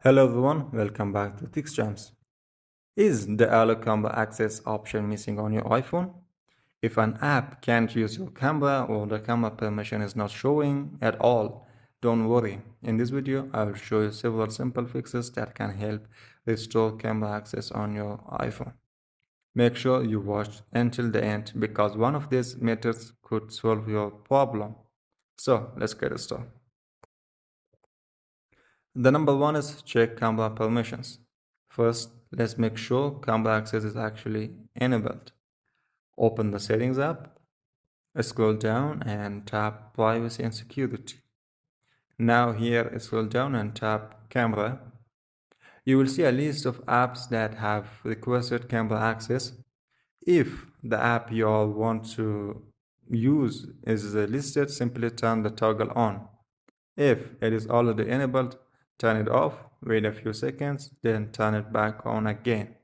Hello everyone, welcome back to TixJams. Is the allow camera access option missing on your iPhone? If an app can't use your camera or the camera permission is not showing at all, don't worry. In this video, I will show you several simple fixes that can help restore camera access on your iPhone. Make sure you watch until the end because one of these methods could solve your problem. So let's get started. The number one is check camera permissions. First, let's make sure camera access is actually enabled. Open the Settings app, scroll down and tap Privacy and Security. Now here, scroll down and tap Camera. You will see a list of apps that have requested camera access. If the app you all want to use is listed, simply turn the toggle on. If it is already enabled, turn it off, wait a few seconds, then turn it back on again.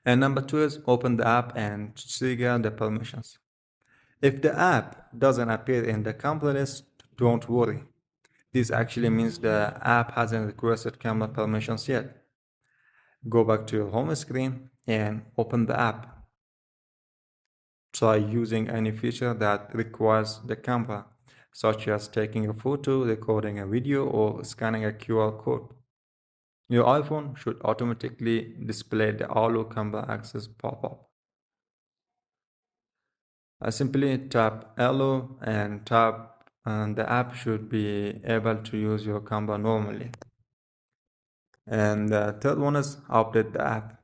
And number two is open the app and trigger the permissions. If the app doesn't appear in the camera list, don't worry. This actually means the app hasn't requested camera permissions yet. Go back to your home screen and open the app. Try using any feature that requires the camera, such as taking a photo, recording a video, or scanning a QR code. Your iPhone should automatically display the Allow Camera Access pop-up. Simply tap Allow and the app should be able to use your camera normally. And the third one is update the app.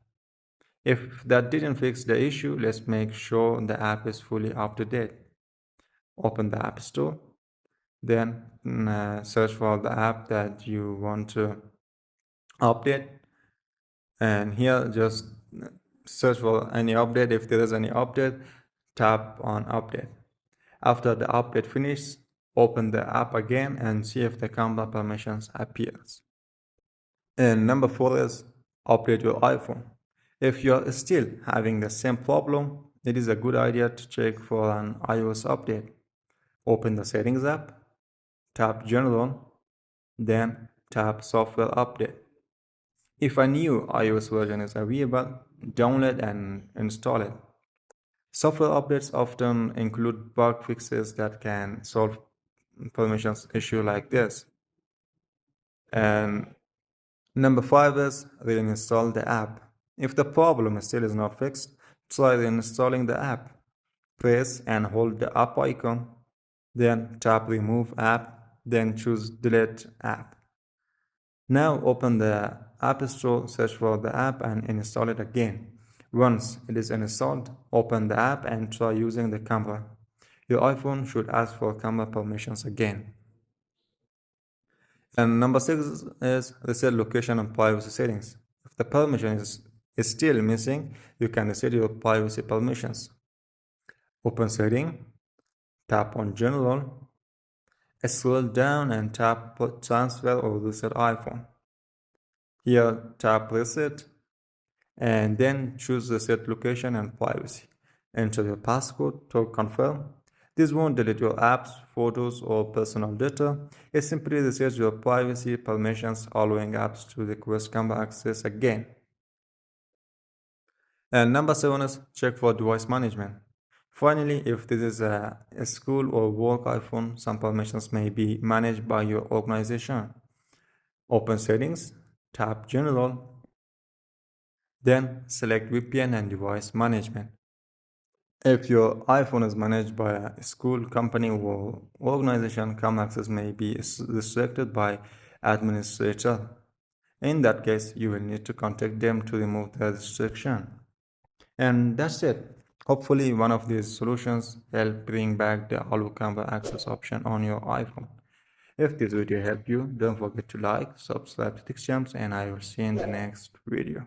If that didn't fix the issue, let's make sure the app is fully up to date. Open the App Store, then search for the app that you want to update, and here just search for any update. If there is any update, tap on update. After the update finishes, open the app again and see if the camera permissions appears. And number four is update your iPhone. If you're still having the same problem, it is a good idea to check for an iOS update. Open the Settings app, tap General, then tap Software Update. If a new iOS version is available, download and install it. Software updates often include bug fixes that can solve permissions issue like this. And number five is reinstall the app. If the problem still is not fixed, try reinstalling the app. Press and hold the app icon, then tap remove app, then choose delete app. Now open the App Store, search for the app and install it again. Once it is installed, open the app and try using the camera. Your iPhone should ask for camera permissions again. And number six is reset location and privacy settings. If the permission is still missing, you can reset your privacy permissions. Open Setting, tap on General, scroll down and tap Transfer or Reset iPhone. Here tap Reset and then choose Reset Location and Privacy. Enter your passcode to confirm. This won't delete your apps, photos, or personal data. It simply resets your privacy permissions, allowing apps to request camera access again. And number seven is check for device management. Finally, if this is a school or work iPhone, some permissions may be managed by your organization. Open Settings, tap General, then select VPN and Device Management. If your iPhone is managed by a school, company, or organization, camera access may be restricted by administrator. In that case, you will need to contact them to remove the restriction. And that's it. Hopefully, one of these solutions help bring back the Allow Camera Access option on your iPhone. If this video helped you, don't forget to like, subscribe to TixJams, and I will see you in the next video.